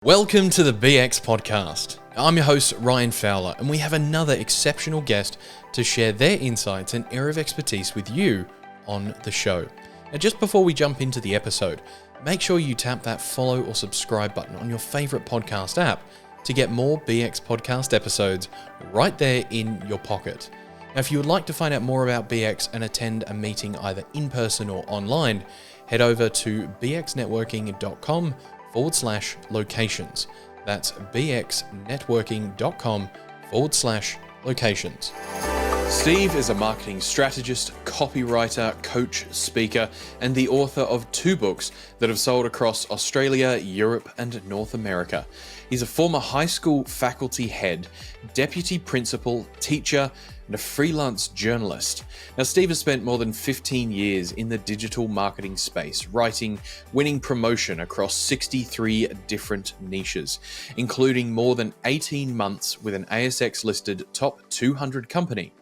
Welcome to the Bx Podcast. I'm your host, Ryan Fowler, and we have another exceptional guest to share their insights and area of expertise with you on the show. Now, just before we jump into the episode, make sure you tap that follow or subscribe button on your favorite podcast app to get more Bx Podcast episodes right there in your pocket. Now, if you would like to find out more about Bx and attend a meeting either in person or online, head over to bxnetworking.com/locations. That's bxnetworking.com/locations. Steve is a marketing strategist, copywriter, coach, speaker, and the author of 2 books that have sold across Australia, Europe, and North America. He's a former high school faculty head, deputy principal, teacher, and a freelance journalist. Now, Steve has spent more than 15 years in the digital marketing space, writing, winning promotion across 63 different niches, including more than 18 months with an ASX-listed top 200 company.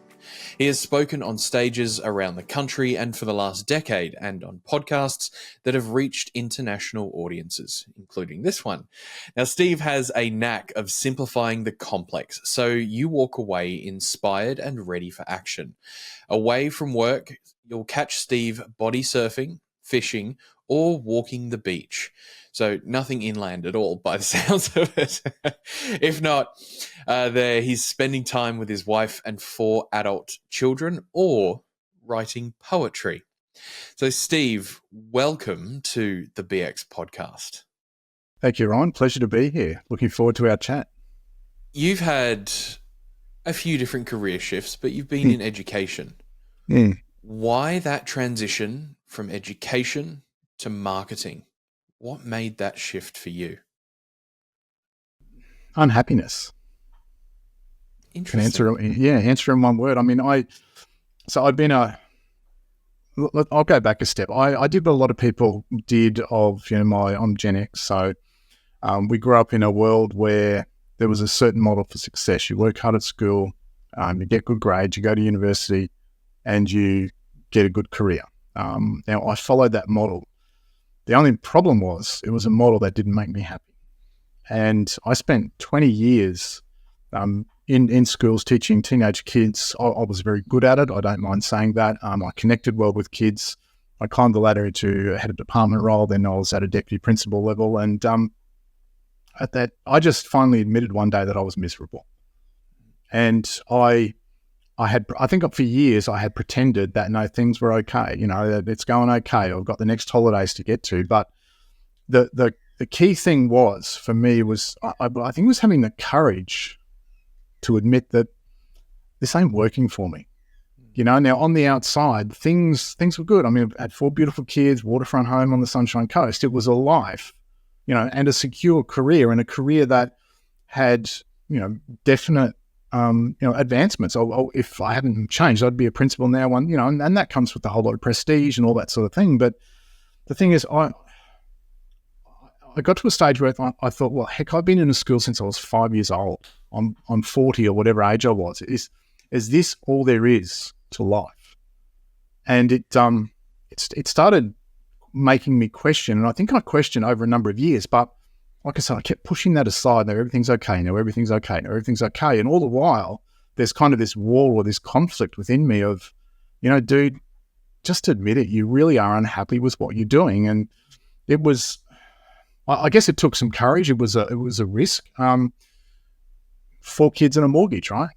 He has spoken on stages around the country and for the last decade, and on podcasts that have reached international audiences, including this one. Now, Steve has a knack of simplifying the complex, so you walk away inspired and ready for action. Away from work, you'll catch Steve body surfing, fishing, or walking the beach. So nothing inland at all by the sounds of it. If not, he's spending time with his wife and 4 adult children or writing poetry. So Steve, welcome to the Bx Podcast. Thank you, Ryan. Pleasure to be here. Looking forward to our chat. You've had a few different career shifts, but you've been in education. Why that transition from education to marketing? What made that shift for you? Unhappiness. Interesting. Answer in one word. I mean, I'll go back a step. I did what a lot of people did I'm Gen X. So we grew up in a world where there was a certain model for success. You work hard at school, you get good grades, you go to university, and you get a good career. Now, I followed that model. The only problem was it was a model that didn't make me happy. And I spent 20 years in schools teaching teenage kids. I was very good at it. I don't mind saying that. I connected well with kids. I climbed the ladder into a head of department role. Then I was at a deputy principal level. And at that, I just finally admitted one day that I was miserable. And I think for years I had pretended that no, things were okay. That it's going okay. I've got the next holidays to get to. But the key thing was for me was I think it was having the courage to admit that this ain't working for me. Now on the outside things were good. I mean, I had 4 beautiful kids, waterfront home on the Sunshine Coast. It was a life, and a secure career, and a career that had definite advancements. If I hadn't changed, I'd be a principal now. And that comes with a whole lot of prestige and all that sort of thing. But the thing is, I got to a stage where I thought, well, heck, I've been in a school since I was 5 years old. I'm 40 or whatever age I was. Is this all there is to life? And it started making me question, and I think I questioned over a number of years, but like I said, I kept pushing that aside. No, everything's okay. No, everything's okay. No, everything's okay. And all the while, there's kind of this wall or this conflict within me of, dude, just admit it. You really are unhappy with what you're doing. And it was, I guess it took some courage. It was a risk. 4 kids and a mortgage, right?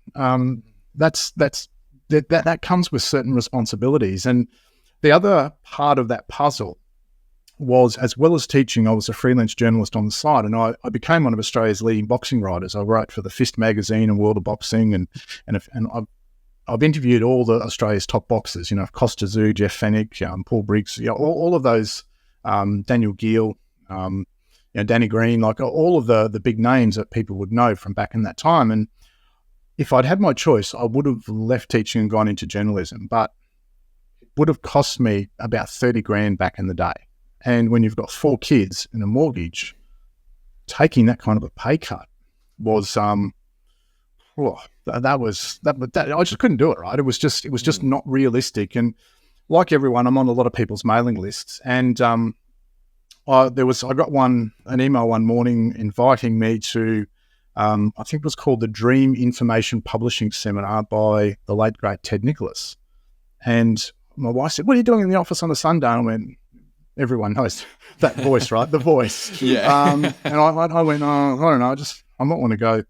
That comes with certain responsibilities. And the other part of that puzzle was, as well as teaching, I was a freelance journalist on the side, and I became one of Australia's leading boxing writers. I write for the Fist magazine and World of Boxing, and I've interviewed all the Australia's top boxers. Costa Tszyu, Jeff Fennick, Paul Briggs, all of those, Daniel Gill, Danny Green, like all of the big names that people would know from back in that time. And if I'd had my choice, I would have left teaching and gone into journalism, but it would have cost me about 30 grand back in the day. And when you've got 4 kids and a mortgage, taking that kind of a pay cut was, I just couldn't do it, right? It was just not realistic. And like everyone, I'm on a lot of people's mailing lists, and I got an email one morning inviting me to, I think it was called the Dream Information Publishing Seminar by the late great Ted Nicholas. And my wife said, "What are you doing in the office on a Sunday?" And I went, everyone knows that voice, right? The voice. Yeah. And I went, "Oh, I don't know. I might want to go.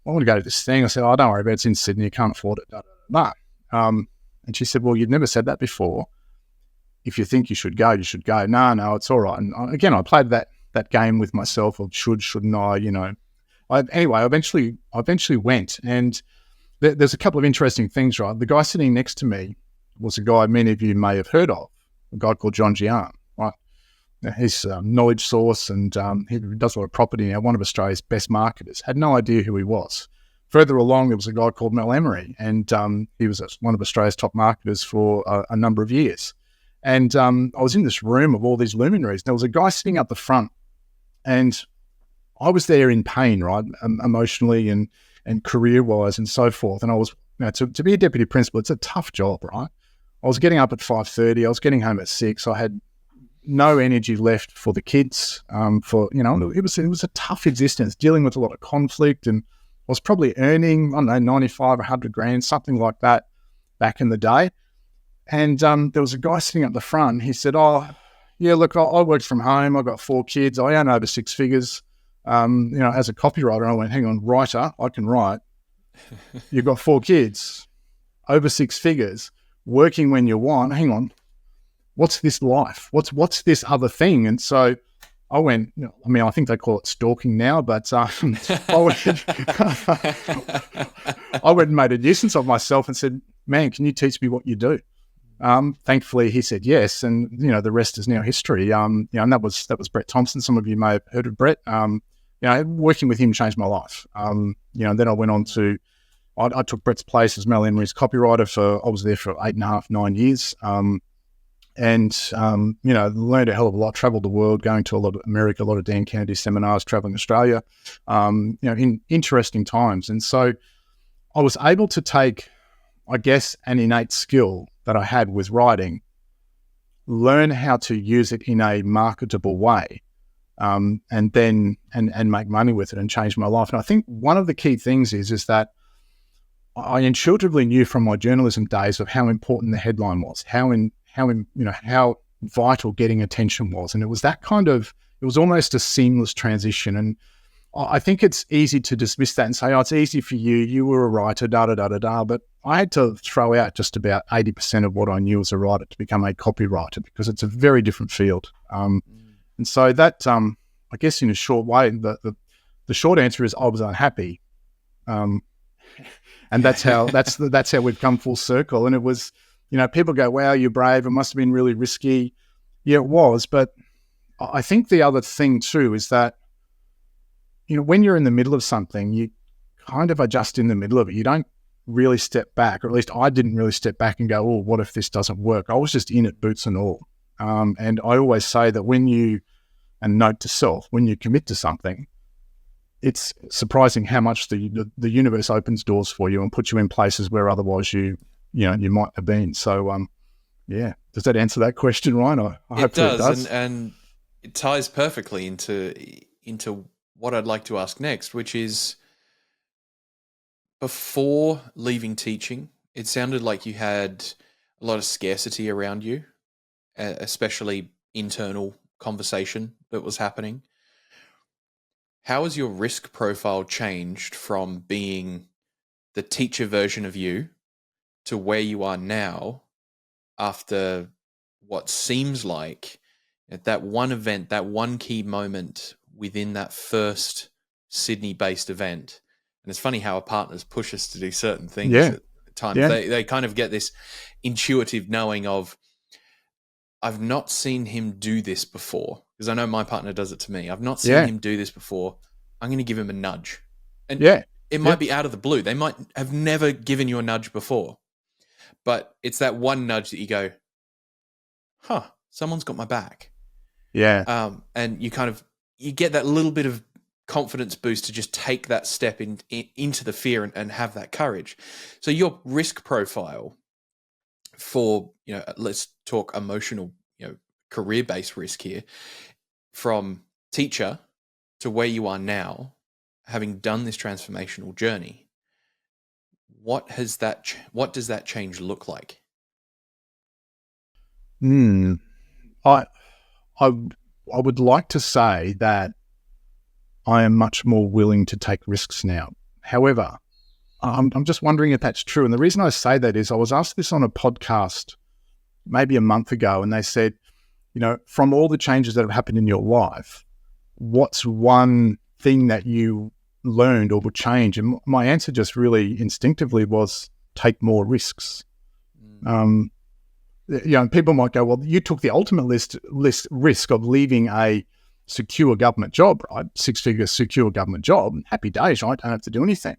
I want to go to this thing." I said, "Oh, don't worry about it. It's in Sydney. You can't afford it." And she said, "Well, you've never said that before. If you think you should go, you should go." No, it's all right. And again, I played that game with myself of shouldn't I, Anyway, I eventually went. And there's a couple of interesting things, right? The guy sitting next to me was a guy many of you may have heard of, a guy called John Gian, right? Now, he's a knowledge source, and he does a lot of property now, one of Australia's best marketers. Had no idea who he was. Further along, there was a guy called Mel Emery, and he was one of Australia's top marketers for a number of years. And I was in this room of all these luminaries. There was a guy sitting up the front, and I was there in pain, right, emotionally and career-wise and so forth. And I was, to be a deputy principal, it's a tough job, right? I was getting up at 5:30. I was getting home at 6. I had no energy left for the kids. It was a tough existence, dealing with a lot of conflict, and I was probably earning, I don't know, 95, 100 grand, something like that back in the day. And there was a guy sitting up the front. He said, "Oh, yeah, look, I worked from home. I've got 4 kids. I earn over 6 figures, as a copywriter." I went, "Hang on, writer, I can write. You've got 4 kids, over 6 figures, working when you want. Hang on, what's this life? What's this other thing?" And so I went, I think they call it stalking now, but I went and made a nuisance of myself and said, "Man, can you teach me what you do?" Thankfully, he said yes, and the rest is now history. And that was Brett Thompson. Some of you may have heard of Brett. Working with him changed my life. Then I went on to, I took Brett's place as Mel Emery's copywriter I was there for 8.5, 9 years. Learned a hell of a lot, traveled the world, going to a lot of America, a lot of Dan Kennedy seminars, traveling Australia, in interesting times. And so I was able to take, I guess, an innate skill that I had with writing, learn how to use it in a marketable way, and make money with it and change my life. And I think one of the key things is that I intuitively knew from my journalism days of how important the headline was, how vital getting attention was. And it was it was almost a seamless transition. And I think it's easy to dismiss that and say, "Oh, it's easy for you. You were a writer, da-da-da-da-da." But I had to throw out just about 80% of what I knew as a writer to become a copywriter, because it's a very different field. And so that, I guess in a short way, the short answer is I was unhappy. And that's how we've come full circle. And it was, people go, "Wow, you're brave. It must have been really risky." Yeah, it was. But I think the other thing too is that, when you're in the middle of something, you kind of adjust in the middle of it. You don't really step back, or at least I didn't really step back and go, "Oh, what if this doesn't work?" I was just in it, boots and all. And I always say that and note to self, when you commit to something, it's surprising how much the universe opens doors for you and puts you in places where otherwise you might have been. So, does that answer that question, Ryan? I hope it does. And it ties perfectly into what I'd like to ask next, which is, before leaving teaching, it sounded like you had a lot of scarcity around you, especially internal conversation that was happening. How has your risk profile changed from being the teacher version of you to where you are now, after what seems like at that one event, that one key moment within that first Sydney-based event? And it's funny how our partners push us to do certain things at times. Yeah. They kind of get this intuitive knowing of, "I've not seen him do this before," because I know my partner does it to me. "I've not seen him do this before. I'm going to give him a nudge." And it might be out of the blue. They might have never given you a nudge before, but it's that one nudge that you go, "Huh, someone's got my back." Yeah. And you get that little bit of confidence boost to just take that step into the fear and have that courage. So your risk profile for, let's talk emotional, career-based risk here. from teacher to where you are now, having done this transformational journey, what does that change look like? I would like to say that I am much more willing to take risks now. However, I'm just wondering if that's true. And the reason I say that is I was asked this on a podcast maybe a month ago, and they said, from all the changes that have happened in your life, what's one thing that you learned or would change? And my answer just really instinctively was take more risks. People might go, well, you took the ultimate risk of leaving a secure government job, right? 6-figure secure government job. Happy days, right? Don't have to do anything.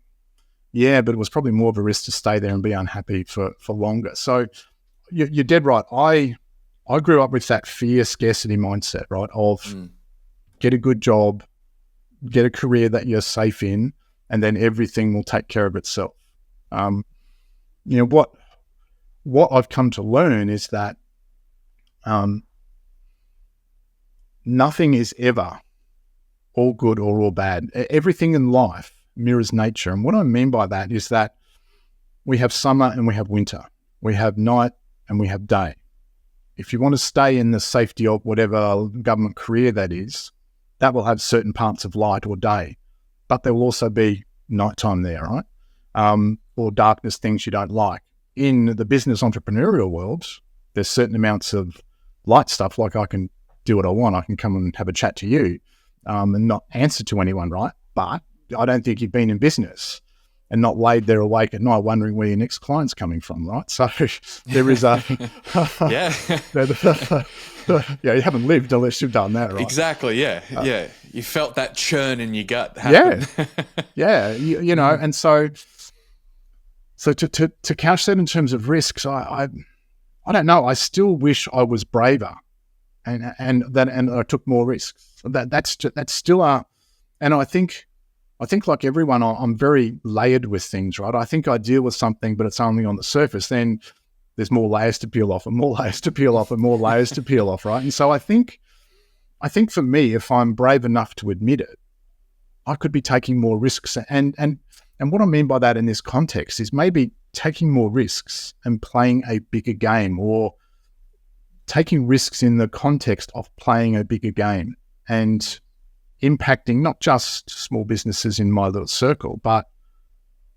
Yeah, but it was probably more of a risk to stay there and be unhappy for longer. So you're dead right. I grew up with that fear scarcity mindset, right? Of get a good job, get a career that you're safe in, and then everything will take care of itself. What I've come to learn is that nothing is ever all good or all bad. Everything in life mirrors nature. And what I mean by that is that we have summer and we have winter. We have night and we have day. If you want to stay in the safety of whatever government career that is, that will have certain parts of light or day, but there will also be nighttime there, right? Or darkness, things you don't like. In the business entrepreneurial world, there's certain amounts of light stuff, like I can do what I want. I can come and have a chat to you and not answer to anyone, right? But I don't think you've been in business and not laid there awake at night wondering where your next client's coming from, right? So there is a... you haven't lived unless you've done that, right? Exactly, yeah. You felt that churn in your gut happen. And so to couch that in terms of risks, I don't know. I still wish I was braver and I took more risks. That's still and I think like everyone, I'm very layered with things, right? I think I deal with something, but it's only on the surface. Then there's more layers to peel off and more layers to peel off and more layers to peel off, right? And so I think for me, if I'm brave enough to admit it, I could be taking more risks. And what I mean by that in this context is maybe taking more risks and playing a bigger game, or taking risks in the context of playing a bigger game and impacting not just small businesses in my little circle, but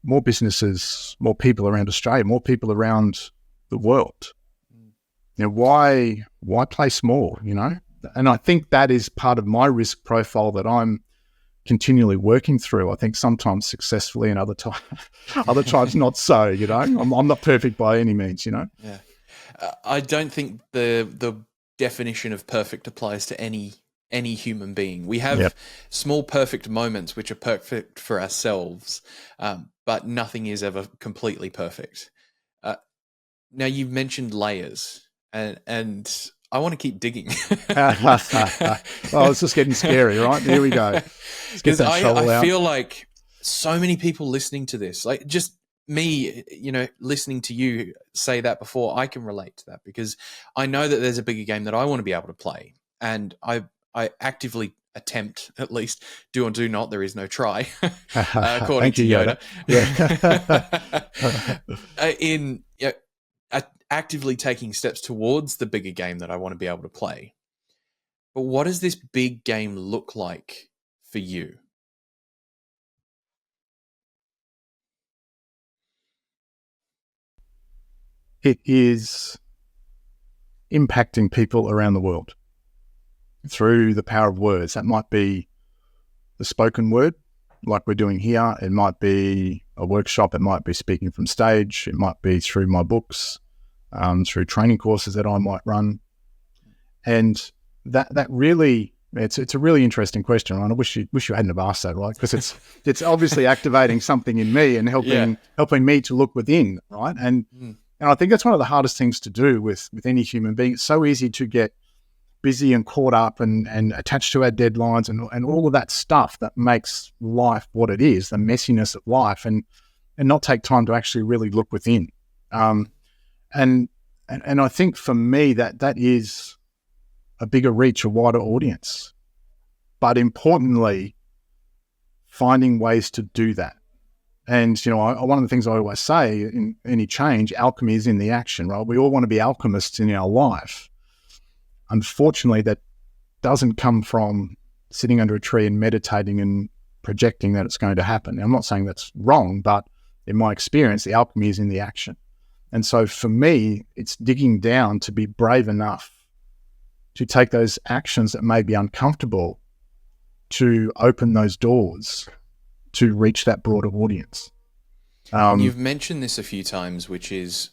more businesses, more people around Australia, more people around the world. Why play small, And I think that is part of my risk profile that I'm continually working through. I think sometimes successfully and other times not so, I'm not perfect by any means, Yeah. I don't think the definition of perfect applies to any human being. We have small perfect moments which are perfect for ourselves, but nothing is ever completely perfect. Now, you've mentioned layers, and I want to keep digging. Oh, it's just getting scary, right? Here we go. Because I feel like so many people listening to this, like just me, listening to you say that before, I can relate to that, because I know that there's a bigger game that I want to be able to play, and I actively attempt, at least, do or do not, there is no try, according to Yoda. In actively taking steps towards the bigger game that I want to be able to play. But what does this big game look like for you? It is impacting people around the world through the power of words. That might be the spoken word, like we're doing here. It might be a workshop. It might be speaking from stage. It might be through my books, through training courses that I might run. And that really, it's a really interesting question, right? I wish you hadn't have asked that, right? Because it's obviously activating something in me and helping me to look within, right? And I think that's one of the hardest things to do with any human being. It's so easy to get busy and caught up and attached to our deadlines and all of that stuff that makes life what it is, the messiness of life, and not take time to actually really look within. And I think for me that is a bigger reach, a wider audience. but importantly, finding ways to do that. And, one of the things I always say in any change, alchemy is in the action, right? We all want to be alchemists in our life. Unfortunately, that doesn't come from sitting under a tree and meditating and projecting that it's going to happen. Now, I'm not saying that's wrong, but in my experience, the alchemy is in the action. And so for me, it's digging down to be brave enough to take those actions that may be uncomfortable to open those doors to reach that broader audience. You've mentioned this a few times, which is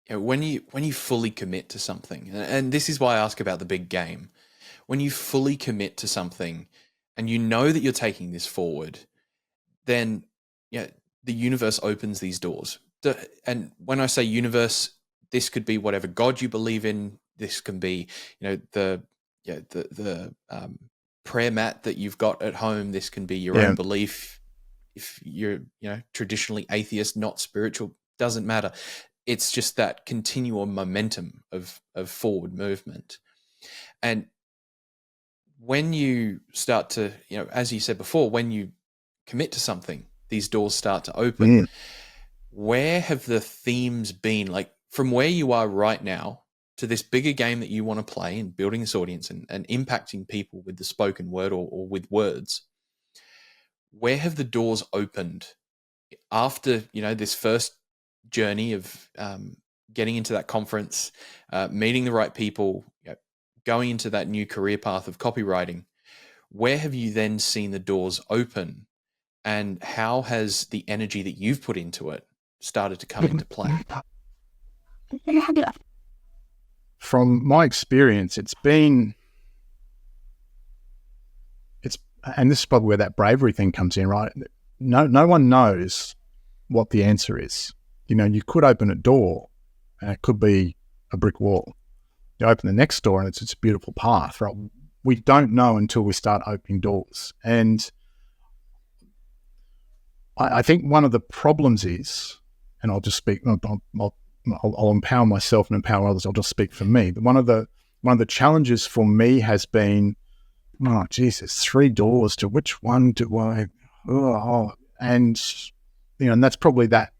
when you fully commit to something, and this is why I ask about the big game. When you fully commit to something and you know that you're taking this forward, then the universe opens these doors. And when I say universe, this could be whatever God you believe in. This can be, the prayer mat that you've got at home. This can be your own belief. If you're, traditionally atheist, not spiritual, doesn't matter. It's just that continual momentum of forward movement. And when you start to, as you said before, when you commit to something, these doors start to open. Where have the themes been? Like from where you are right now to this bigger game that you want to play in building this audience and impacting people with the spoken word or with words, where have the doors opened after, this first journey of getting into that conference, meeting the right people, going into that new career path of copywriting? Where have you then seen the doors open, and how has the energy that you've put into it started to come into play? From my experience, and this is probably where that bravery thing comes in, right? No one knows what the answer is. You could open a door and it could be a brick wall. You open the next door and it's a beautiful path, right? We don't know until we start opening doors. And I think one of the problems is, and I'll just speak, I'll empower myself and empower others. I'll just speak for me. But one of the challenges for me has been, oh, Jesus, 3 doors. To which one do I? And that's probably that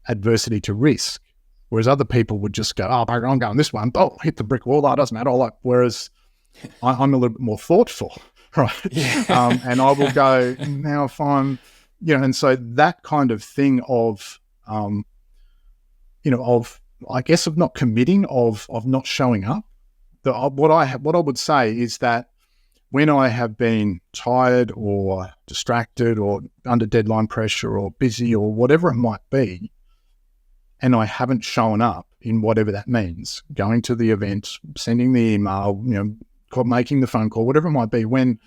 adversity to risk. Whereas other people would just go, oh, I'm going this one. Oh, hit the brick wall. That doesn't matter. Whereas I'm a little bit more thoughtful, right? Yeah. And I will go now if I'm, and so that kind of thing of, I guess of not committing, of not showing up. What I would say is that when I have been tired or distracted or under deadline pressure or busy or whatever it might be, and I haven't shown up in whatever that means, going to the event, sending the email, making the phone call, whatever it might be, when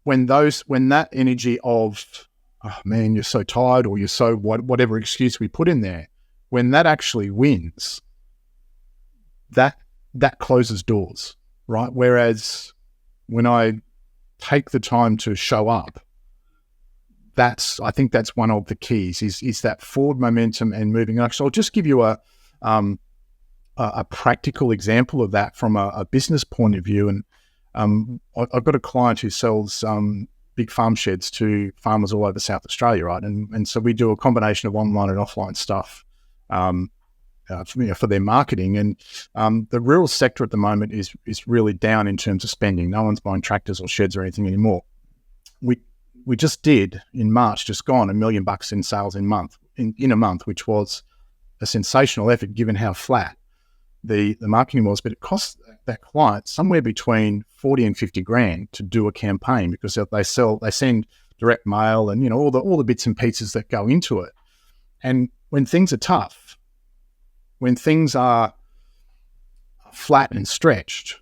that energy of, oh man, you're so tired, or you're so whatever excuse we put in there, when that actually wins, that closes doors, right? Whereas when I take the time to show up, I think that's one of the keys is that forward momentum and moving. Actually, I'll just give you a practical example of that from a business point of view. And I've got a client who sells big farm sheds to farmers all over South Australia, right? And so we do a combination of online and offline stuff for their marketing. And the rural sector at the moment is really down in terms of spending. No one's buying tractors or sheds or anything anymore. We just did in March, just gone, $1 million in sales in a month, which was a sensational effort given how flat the marketing was. But it cost that client somewhere between 40 and 50 grand to do a campaign, because they send direct mail and all the bits and pieces that go into it. And when things are tough, when things are flat and stretched,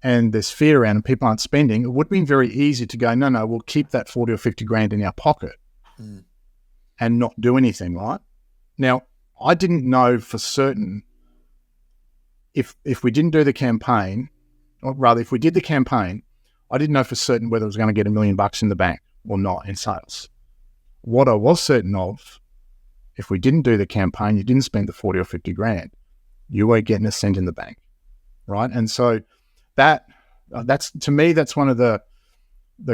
and there's fear around and people aren't spending, it would have been very easy to go, no, we'll keep that 40 or 50 grand in our pocket and not do anything, right? Now, I didn't know for certain if we didn't do the campaign, or rather if we did the campaign, I didn't know for certain whether it was going to get $1 million in the bank or not in sales. What I was certain of, if we didn't do the campaign, you didn't spend the 40 or 50 grand, you weren't getting a cent in the bank, right? And so that That's, to me, that's one of the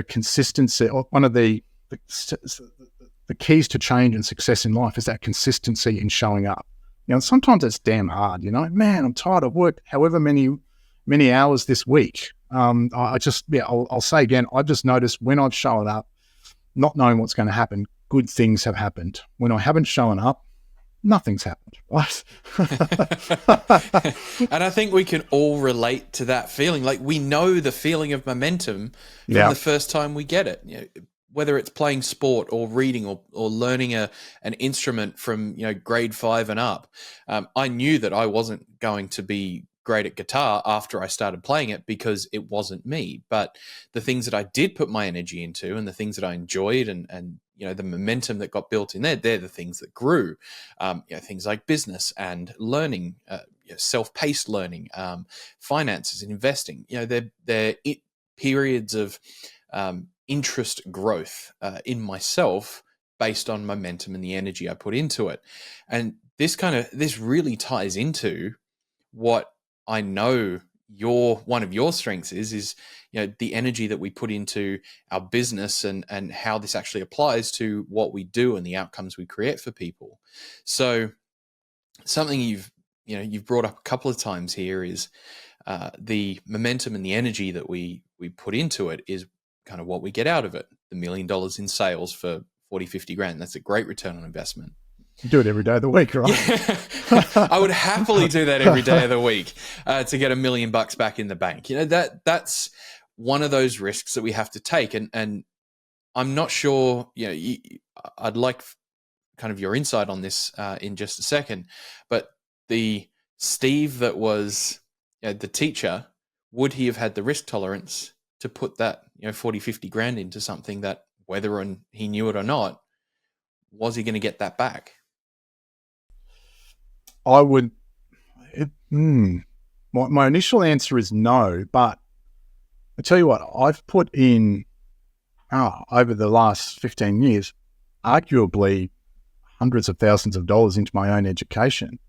consistency, or one of the keys to change and success in life, is that consistency in showing up. Sometimes it's damn hard. Man, I'm tired of work. However many hours this week. I'll say again, I've just noticed when I've shown up, not knowing what's going to happen, good things have happened. When I haven't shown up, nothing's happened, right? And I think we can all relate to that feeling. Like, we know the feeling of momentum from the first time we get it. Whether it's playing sport or reading or learning an instrument from grade 5 and up. I knew that I wasn't going to be great at guitar after I started playing it because it wasn't me. But the things that I did put my energy into, and the things that I enjoyed, and the momentum that got built in there, they're the things that grew. Things like business and learning, self-paced learning, finances and investing. They're periods of interest growth in myself based on momentum and the energy I put into it. And this really ties into what I know one of your strengths is the energy that we put into our business, and how this actually applies to what we do and the outcomes we create for people. So something you've brought up a couple of times here is the momentum and the energy that we put into it is kind of what we get out of it. The $1 million in sales for 40, 50 grand. That's a great return on investment. You do it every day of the week, right? Yeah. I would happily do that every day of the week to get $1 million back in the bank. That's one of those risks that we have to take. And I'm not sure, I'd like kind of your insight on this in just a second, but the Steve that was the teacher, would he have had the risk tolerance to put that 40, 50 grand into something that, whether he knew it or not, was he going to get that back? I would. My initial answer is no, but I tell you what, I've put in over the last 15 years, arguably hundreds of thousands of dollars into my own education.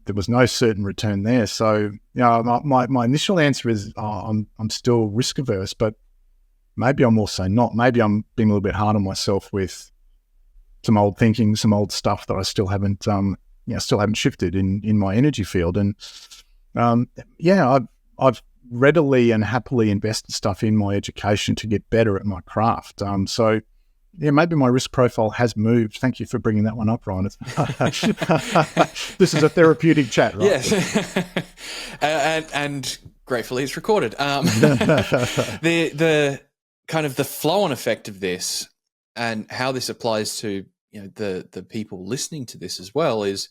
There was no certain return there. So, my initial answer is I'm still risk averse, but maybe I'm also not. Maybe I'm being a little bit hard on myself with some old thinking, some old stuff that I still haven't shifted in my energy field. And I've readily and happily invested stuff in my education to get better at my craft. So maybe my risk profile has moved. Thank you for bringing that one up, Ryan. This is a therapeutic chat, right? Yes. and gratefully it's recorded. The kind of the flow-on effect of this, and how this applies to the people listening to this as well, is,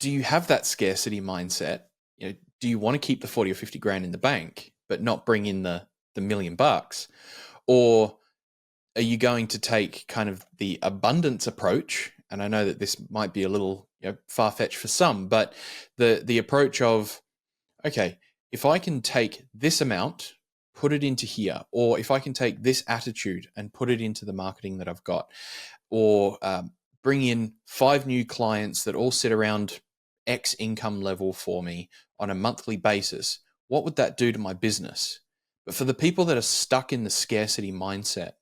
do you have that scarcity mindset? Do you want to keep the 40 or 50 grand in the bank but not bring in the $1 million? Or are you going to take kind of the abundance approach? And I know that this might be a little far-fetched for some, but the approach of, okay, if I can take this amount, put it into here, or if I can take this attitude and put it into the marketing that I've got, or bring in 5 new clients that all sit around X income level for me on a monthly basis, what would that do to my business? But for the people that are stuck in the scarcity mindset,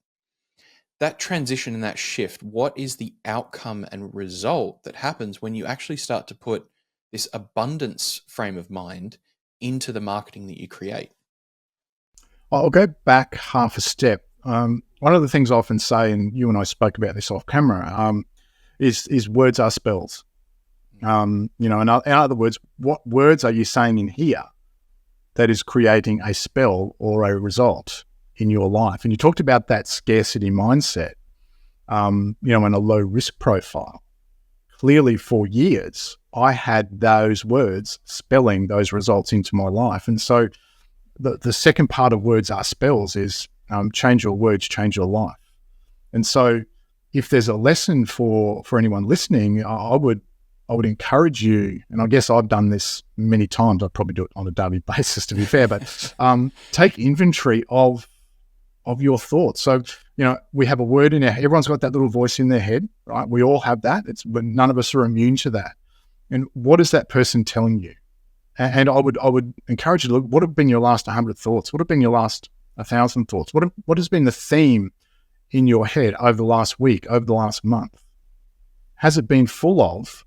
that transition and that shift, what is the outcome and result that happens when you actually start to put this abundance frame of mind into the marketing that you create? I'll go back half a step. One of the things I often say, and you and I spoke about this off camera, is words are spells. In other words, what words are you saying in here that is creating a spell or a result in your life? And you talked about that scarcity mindset, and a low risk profile. Clearly, for years, I had those words spelling those results into my life. And so the second part of words are spells is change your words, change your life. And so if there's a lesson for anyone listening, I would encourage you, and I guess I've done this many times, I probably do it on a daily basis to be fair, but take inventory of your thoughts. So, we have a word in our head. Everyone's got that little voice in their head, right? We all have that. But none of us are immune to that. And what is that person telling you? And I would encourage you to look, what have been your last 100 thoughts? What have been your last 1,000 thoughts? What has been the theme in your head over the last week, over the last month? Has it been full of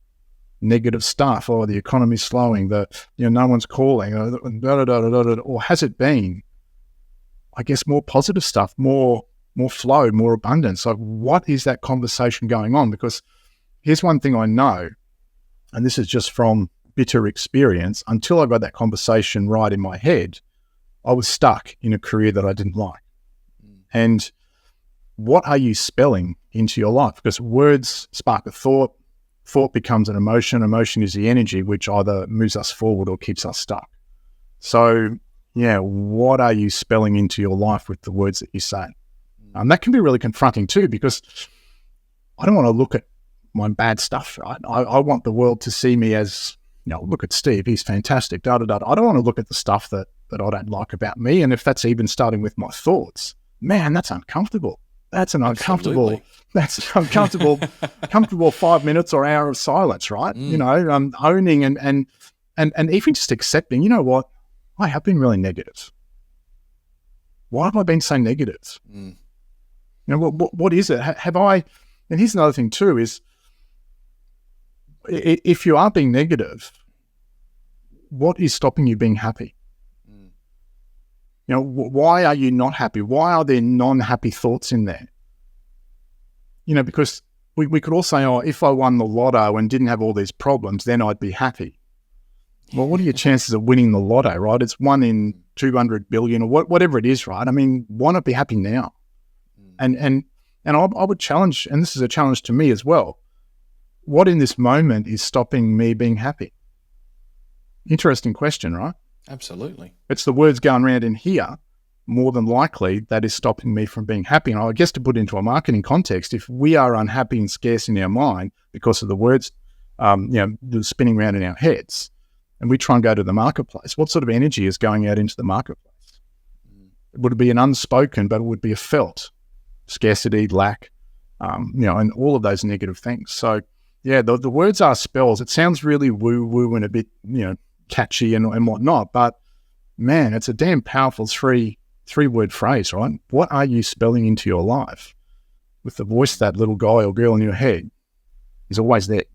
negative stuff? Or the economy's slowing, no one's calling, or has it been, I guess, more positive stuff, more flow, more abundance? Like, what is that conversation going on? Because here's one thing I know, and this is just from bitter experience, until I got that conversation right in my head, I was stuck in a career that I didn't like. And what are you spelling into your life? Because words spark a thought, thought becomes an emotion, emotion is the energy which either moves us forward or keeps us stuck. So, yeah, what are you spelling into your life with the words that you say? That can be really confronting too, because I don't want to look at my bad stuff, right? I want the world to see me as, look at Steve, he's fantastic, I don't want to look at the stuff that I don't like about me. And if that's even starting with my thoughts, man, that's uncomfortable. That's an uncomfortable, comfortable 5 minutes or hour of silence, right? Owning and even just accepting, you know what? I have been really negative. Why have I been so negative? What is it? Have I, and here's another thing too, is if you are being negative, what is stopping you being happy? Why are you not happy? Why are there non-happy thoughts in there? Because we could all say, oh, if I won the lotto and didn't have all these problems, then I'd be happy. Well, what are your chances of winning the lotto, right? It's 1 in 200 billion or whatever it is, right? I mean, why not be happy now? And I would challenge, and this is a challenge to me as well, what in this moment is stopping me being happy? Interesting question, right? Absolutely. It's the words going around in here, more than likely, that is stopping me from being happy. And I guess to put into a marketing context, if we are unhappy and scarce in our mind because of the words, spinning around in our heads, and we try and go to the marketplace, what sort of energy is going out into the marketplace? Would it be an unspoken, but it would be a felt scarcity, lack, and all of those negative things. So, yeah, the words are spells. It sounds really woo-woo and a bit, catchy and whatnot, but man, it's a damn powerful three-word phrase, right? What are you spelling into your life? With the voice, that little guy or girl in your head is always there.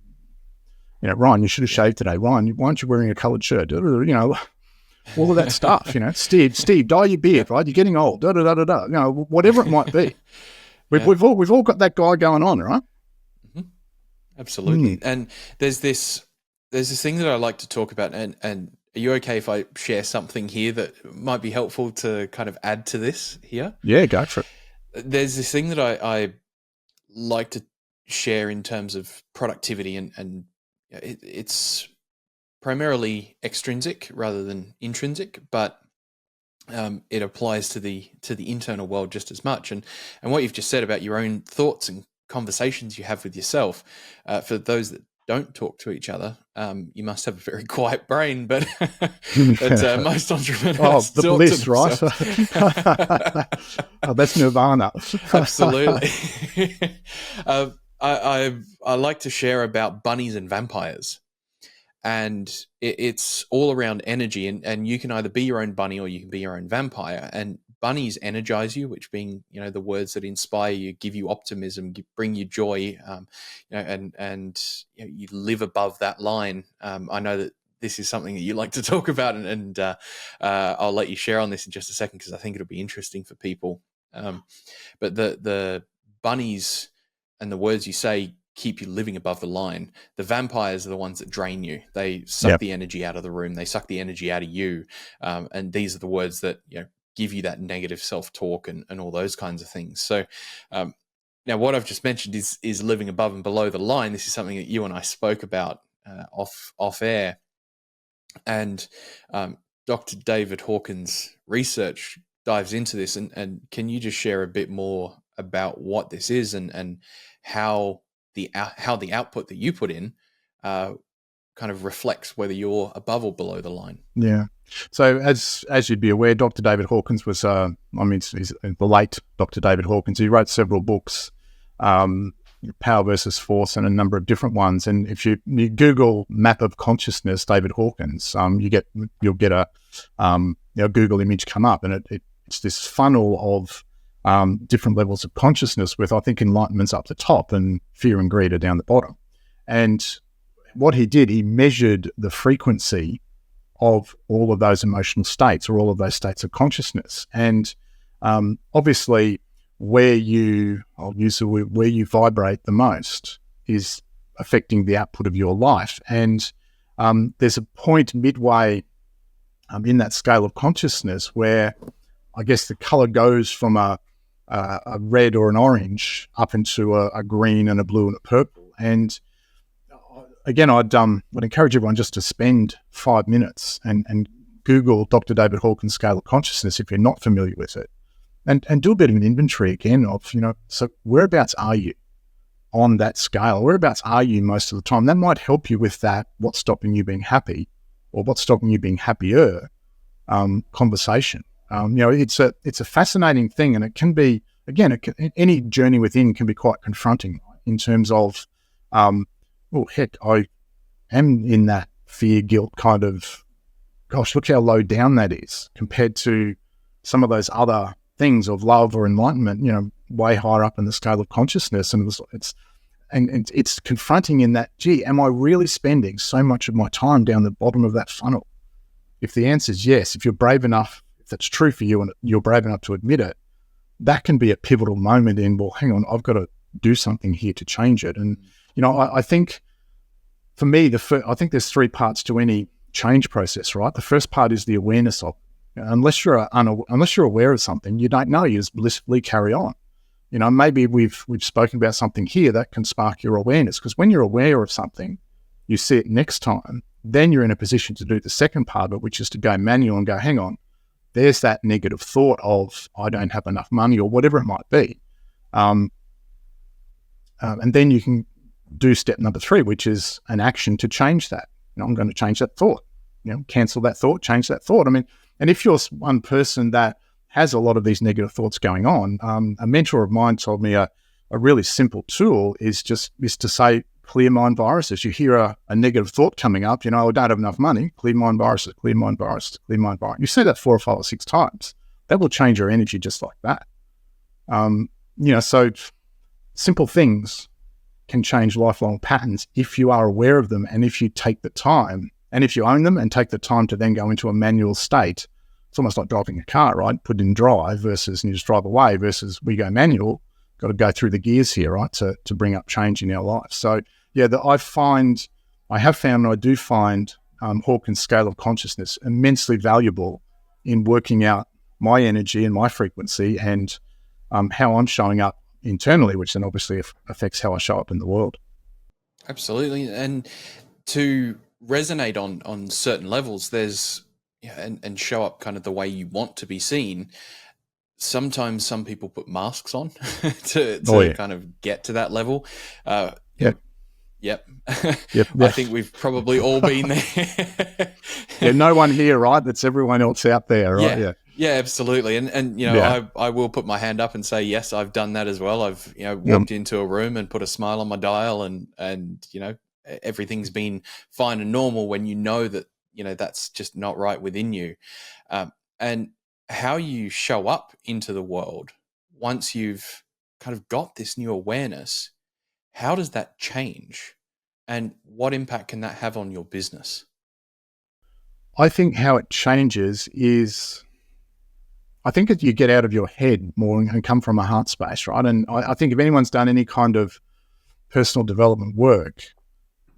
Ryan, you should have shaved today. Ryan, why aren't you wearing a coloured shirt? All of that stuff, Steve, dye your beard, right? You're getting old, whatever it might be. We've all got that guy going on, right? Mm-hmm. Absolutely. And there's this thing that I like to talk about, and are you okay if I share something here that might be helpful to kind of add to this here? Yeah, go for it. There's this thing that I like to share in terms of productivity, and it's primarily extrinsic rather than intrinsic, but it applies to the internal world just as much. And what you've just said about your own thoughts and conversations you have with yourself, for those that don't talk to each other, you must have a very quiet brain, but most entrepreneurs the talk bliss, to right? That's nirvana. Absolutely. I like to share about bunnies and vampires. And it's all around energy, and you can either be your own bunny or you can be your own vampire. And bunnies energize you, which being, the words that inspire you, give you optimism, bring you joy, and you live above that line. I know that this is something that you like to talk about, and I'll let you share on this in just a second, because I think it'll be interesting for people. But the bunnies and the words you say keep you living above the line. The vampires are the ones that drain you. They suck the energy out of the room. They suck the energy out of you. And these are the words that, give you that negative self-talk and all those kinds of things. So now what I've just mentioned is living above and below the line. This is something that you and I spoke about off air. And Dr. David Hawkins' research dives into this. And can you just share a bit more about what this is and how the output that you put in kind of reflects whether you're above or below the line? Yeah. So as you'd be aware, Dr. David Hawkins was, he's the late Dr. David Hawkins. He wrote several books, power versus force and a number of different ones. And if you Google map of consciousness, David Hawkins, you'll get a Google image come up, and it's this funnel of different levels of consciousness with, I think, enlightenment's up the top and fear and greed are down the bottom. And what he did, he measured the frequency of all of those emotional states or all of those states of consciousness. And obviously, where you vibrate the most is affecting the output of your life. And there's a point midway in that scale of consciousness where I guess the color goes from a red or an orange up into a green and a blue and a purple. And again, I'd encourage everyone just to spend 5 minutes and Google Dr. David Hawkins' scale of consciousness if you're not familiar with it. And do a bit of an inventory again of, so whereabouts are you on that scale? Whereabouts are you most of the time? That might help you with that what's stopping you being happy or what's stopping you being happier conversation. It's a fascinating thing, and it can be, again, any journey within can be quite confronting in terms of, I am in that fear, guilt kind of, gosh, look how low down that is compared to some of those other things of love or enlightenment, way higher up in the scale of consciousness. And it's confronting in that, gee, am I really spending so much of my time down the bottom of that funnel? If the answer is yes, if you're brave enough, if that's true for you and you're brave enough to admit it, that can be a pivotal moment in, well, hang on, I've got to do something here to change it. And, I think for me, I think there's 3 parts to any change process, right? The first part is the awareness of, unless you're aware of something, you don't know, you just blissfully carry on. Maybe we've spoken about something here that can spark your awareness, because when you're aware of something, you see it next time, then you're in a position to do the second part of it, which is to go manual and go, hang on, there's that negative thought of, I don't have enough money or whatever it might be. And then you can do step number 3, which is an action to change that. I'm going to change that thought, cancel that thought, change that thought. And if you're one person that has a lot of these negative thoughts going on, a mentor of mine told me a really simple tool is to say, clear mind viruses. You hear a negative thought coming up, I don't have enough money, clear mind viruses, clear mind viruses, clear mind viruses. You say that 4 or 5 or 6 times, that will change your energy just like that. So simple things can change lifelong patterns if you are aware of them and if you take the time. And if you own them and take the time to then go into a manual state, it's almost like driving a car, right? Put in drive versus you just drive away versus we go manual. Got to go through the gears here, right, to bring up change in our life. So, yeah, I have found and I do find Hawkins' scale of consciousness immensely valuable in working out my energy and my frequency and how I'm showing up internally, which then obviously affects how I show up in the world. Absolutely. And to resonate on certain levels, there's and show up kind of the way you want to be seen. Sometimes some people put masks on to kind of get to that level. Yep. I think we've probably all been there. No one here, right? That's everyone else out there, right? Yeah, absolutely. And I will put my hand up and say, yes, I've done that as well. I've walked into a room and put a smile on my dial and everything's been fine and normal when that that's just not right within you. And how you show up into the world once you've kind of got this new awareness, how does that change? And what impact can that have on your business? I think how it changes is, I think that you get out of your head more and come from a heart space, right? And I think if anyone's done any kind of personal development work,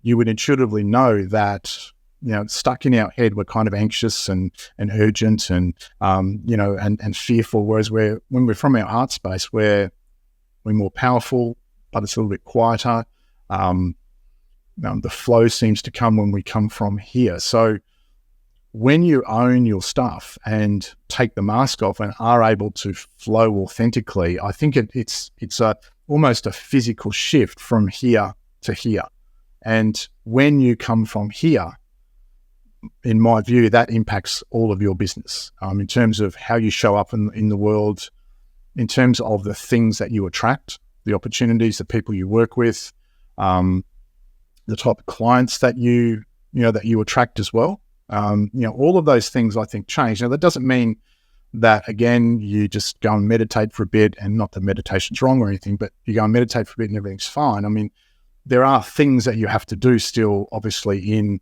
you would intuitively know that stuck in our head, we're kind of anxious and urgent and fearful. Whereas when we're from our heart space, we're more powerful, but it's a little bit quieter. The flow seems to come when we come from here. So when you own your stuff and take the mask off and are able to flow authentically, I think it's almost a physical shift from here to here. And when you come from here, in my view, that impacts all of your business in terms of how you show up in the world, in terms of the things that you attract, the opportunities, the people you work with, the type of clients that you attract as well. All of those things I think change. Now that doesn't mean that, again, you just go and meditate for a bit, and not that meditation's wrong or anything, but you go and meditate for a bit and everything's fine. I mean, there are things that you have to do still, obviously, in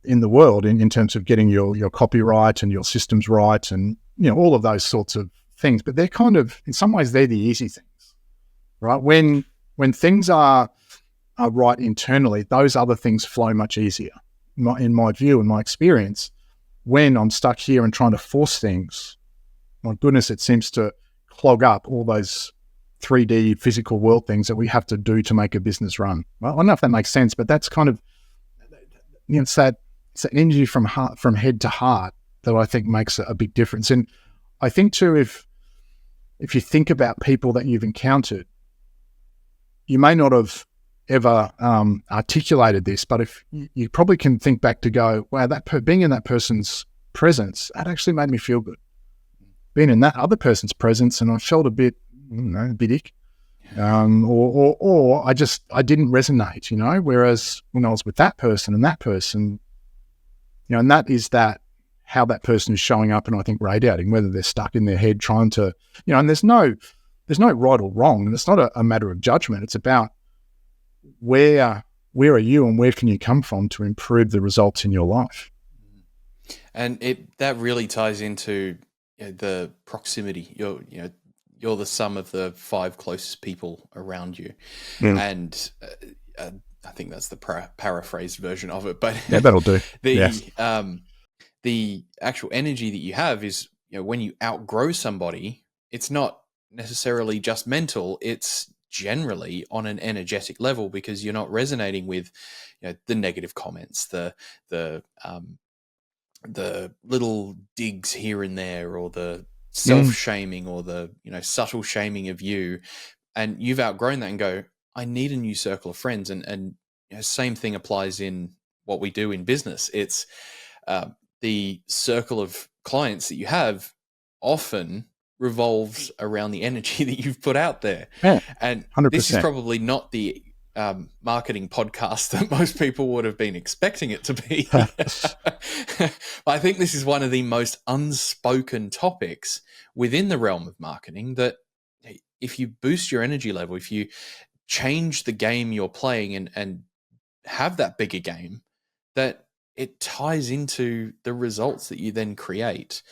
the world in terms of getting your copyright and your systems right, and all of those sorts of things. But they're kind of, in some ways, they're the easy things, right? When things are right internally, those other things flow much easier. In my view and my experience, when I'm stuck here and trying to force things, my goodness, it seems to clog up all those 3D physical world things that we have to do to make a business run. Well, I don't know if that makes sense, but that's kind of, it's that energy from head to heart that I think makes a big difference. And I think too, if you think about people that you've encountered, you may not have ever articulated this, but if you probably can think back to go, wow, being in that person's presence, that actually made me feel good. Being in that other person's presence, and I felt a bit, a bit ick, or I didn't resonate, Whereas when I was with that person, and that is how that person is showing up, and I think radiating, whether they're stuck in their head trying to, and there's no right or wrong, and it's not a matter of judgment. It's about where are you and where can you come from to improve the results in your life. And that really ties into the proximity. You're the sum of the 5 closest people around you. And I think that's the paraphrased version of it, but yeah, that'll do. The actual energy that you have is, when you outgrow somebody, it's not necessarily just mental, it's generally on an energetic level, because you're not resonating with the negative comments, the little digs here and there, or the self-shaming, or the subtle shaming of you, and you've outgrown that and go, I need a new circle of friends. And same thing applies in what we do in business. It's the circle of clients that you have often revolves around the energy that you've put out there. Yeah, and 100%. This is probably not the marketing podcast that most people would have been expecting it to be. I think this is one of the most unspoken topics within the realm of marketing, that if you boost your energy level, if you change the game you're playing and have that bigger game, that it ties into the results that you then create.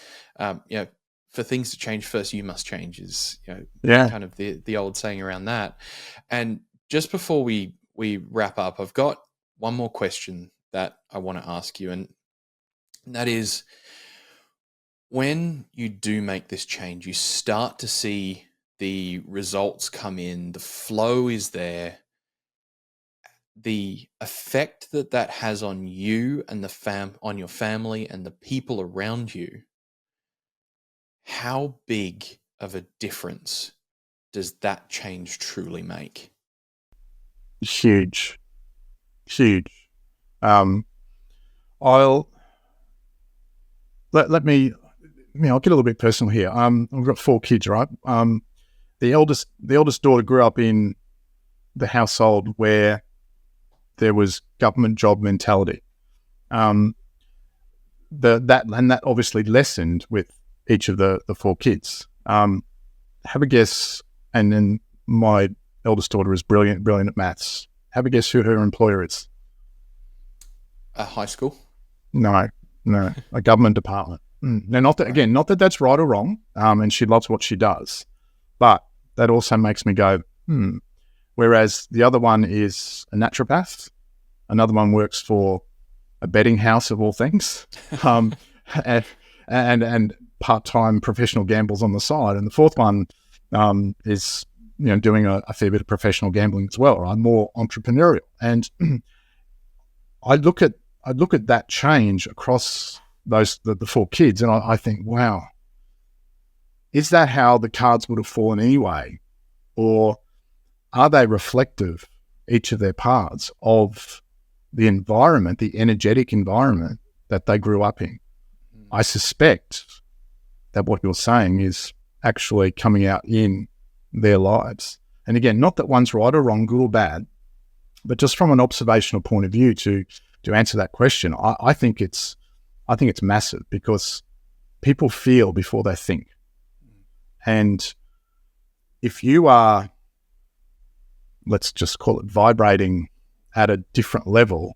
For things to change, first you must change is kind of the old saying around that. And just before we wrap up, I've got one more question that I want to ask you, and that is, when you do make this change, you start to see the results come in, the flow is there, the effect that has on you and on your family and the people around you. How big of a difference does that change truly make? Huge. I'll get a little bit personal here. I've got 4 kids, right? The eldest daughter grew up in the household where there was government job mentality. That obviously lessened with each of the 4 kids. Have a guess, and then my eldest daughter is brilliant at maths. Have a guess who her employer is. A high school? No, a government department. Now, not that that's right or wrong, and she loves what she does, but that also makes me go, Whereas the other one is a naturopath, another one works for a betting house of all things, and part-time professional gambles on the side, and the fourth one is doing a fair bit of professional gambling as well, right? More entrepreneurial. And I look at that change across the 4 kids, and I think, wow, is that how the cards would have fallen anyway, or are they reflective, each of their parts, of the environment, the energetic environment that they grew up in? I suspect that what you're saying is actually coming out in their lives. And again, not that one's right or wrong, good or bad, but just from an observational point of view to answer that question, I think it's massive, because people feel before they think. And if you are, let's just call it, vibrating at a different level,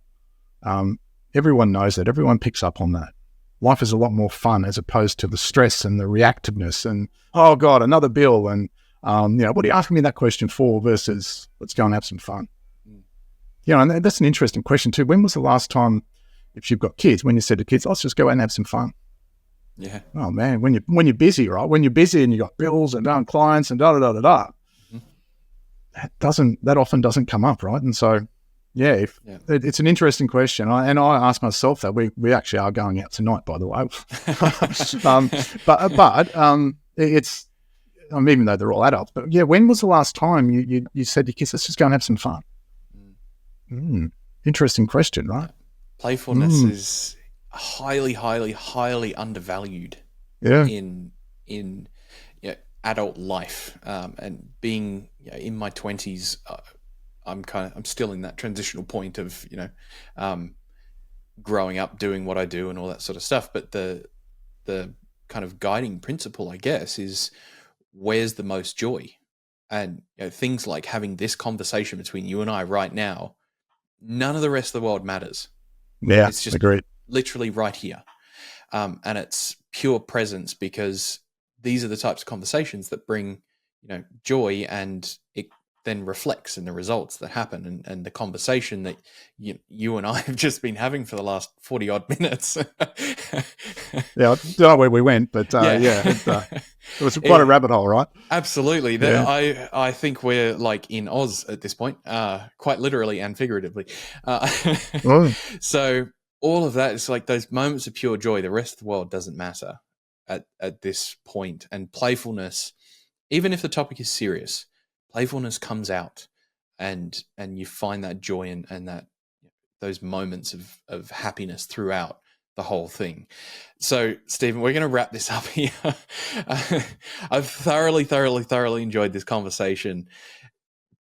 everyone knows that. Everyone picks up on that. Life is a lot more fun as opposed to the stress and the reactiveness and, oh God, another bill. And, what are you asking me that question for, versus let's go and have some fun. And that's an interesting question too. When was the last time, if you've got kids, when you said to kids, let's just go out and have some fun? Yeah. Oh man, when you're busy, right? When you're busy and you've got bills and clients and that often doesn't come up, right? And so, it's an interesting question. I ask myself that. We actually are going out tonight, by the way. It's, even though they're all adults, but when was the last time you said to kids, let's just go and have some fun? Interesting question, right? Playfulness is highly, highly, highly undervalued in adult life. And being in my 20s, I'm still in that transitional point of growing up, doing what I do, and all that sort of stuff. But the kind of guiding principle, I guess, is where's the most joy, and things like having this conversation between you and I right now. None of the rest of the world matters. Yeah, it's just agreed. Literally right here. And it's pure presence, because these are the types of conversations that bring, joy, and it then reflects in the results that happen, and the conversation that you and I have just been having for the last 40 odd minutes. Yeah, I don't know where we went, but it was quite a rabbit hole, right? Absolutely. I think we're like in Oz at this point, quite literally and figuratively. So all of that is like those moments of pure joy. The rest of the world doesn't matter at this point. And playfulness, even if the topic is serious, playfulness comes out, and you find that joy and that those moments of happiness throughout the whole thing. So, Stephen, we're going to wrap this up here. I've thoroughly enjoyed this conversation.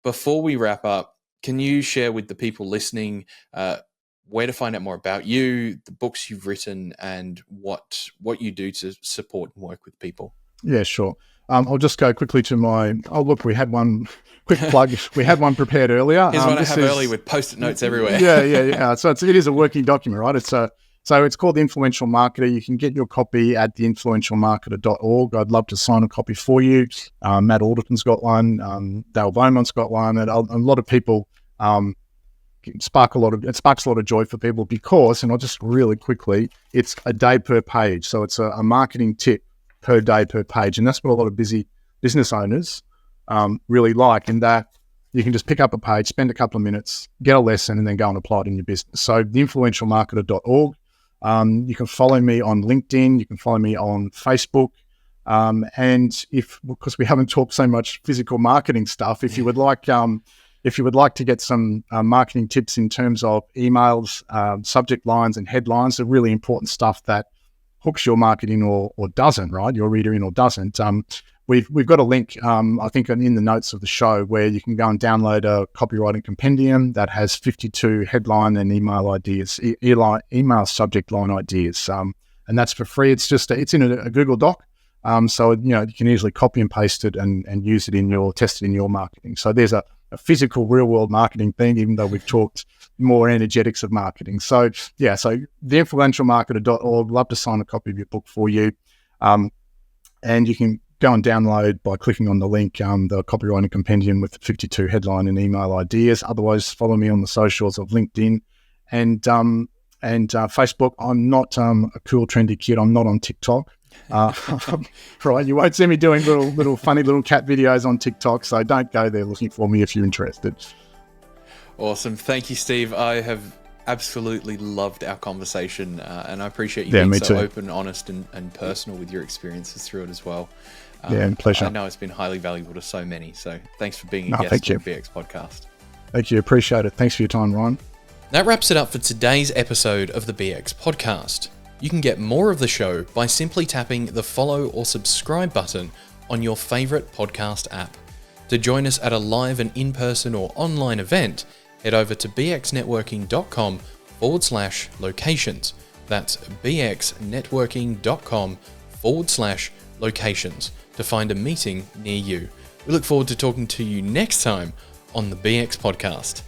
Before we wrap up, can you share with the people listening where to find out more about you, the books you've written, and what you do to support and work with people? Yeah, sure. I'll just go quickly to look, we had one quick plug. We had one prepared earlier. Here's one I have early with post-it notes everywhere. Yeah. So it is a working document, right? So it's called The Influential Marketer. You can get your copy at theinfluentialmarketer.org. I'd love to sign a copy for you. Matt Alderton's got one. Dale Beaumont's got one. And a lot of people, it sparks a lot of joy for people, because, and I'll just really quickly, it's a day per page. So it's a marketing tip per day per page. And that's what a lot of busy business owners really like, in that you can just pick up a page, spend a couple of minutes, get a lesson, and then go and apply it in your business. So theinfluentialmarketer.org. You can follow me on LinkedIn. You can follow me on Facebook. And because we haven't talked so much physical marketing stuff, if you would like to get some marketing tips in terms of emails, subject lines and headlines, the really important stuff that hooks your marketing or doesn't, right? Your reader in or doesn't. We've got a link, I think, in the notes of the show, where you can go and download a copywriting compendium that has 52 headline and email ideas, email subject line ideas, and that's for free. It's in a Google Doc, so you can easily copy and paste it and use it test it in your marketing. So there's a physical, real world marketing thing, even though we've talked more energetics of marketing. So theinfluentialmarketer.org. Love to sign a copy of your book for you, and you can go and download by clicking on the link, the copywriting compendium with 52 headline and email ideas. Otherwise, follow me on the socials of LinkedIn and Facebook. I'm not a cool, trendy kid. I'm not on TikTok. Right, you won't see me doing little funny little cat videos on TikTok. So don't go there looking for me if you're interested. Awesome. Thank you, Steve. I have absolutely loved our conversation, and I appreciate you being so open, honest, and personal with your experiences through it as well. Pleasure. I know it's been highly valuable to so many, so thanks for being a guest on the Bx Podcast. Thank you. Appreciate it. Thanks for your time, Ryan. That wraps it up for today's episode of the Bx Podcast. You can get more of the show by simply tapping the follow or subscribe button on your favorite podcast app. To join us at a live and in-person or online event, head over to bxnetworking.com/locations. That's bxnetworking.com/locations to find a meeting near you. We look forward to talking to you next time on the Bx Podcast.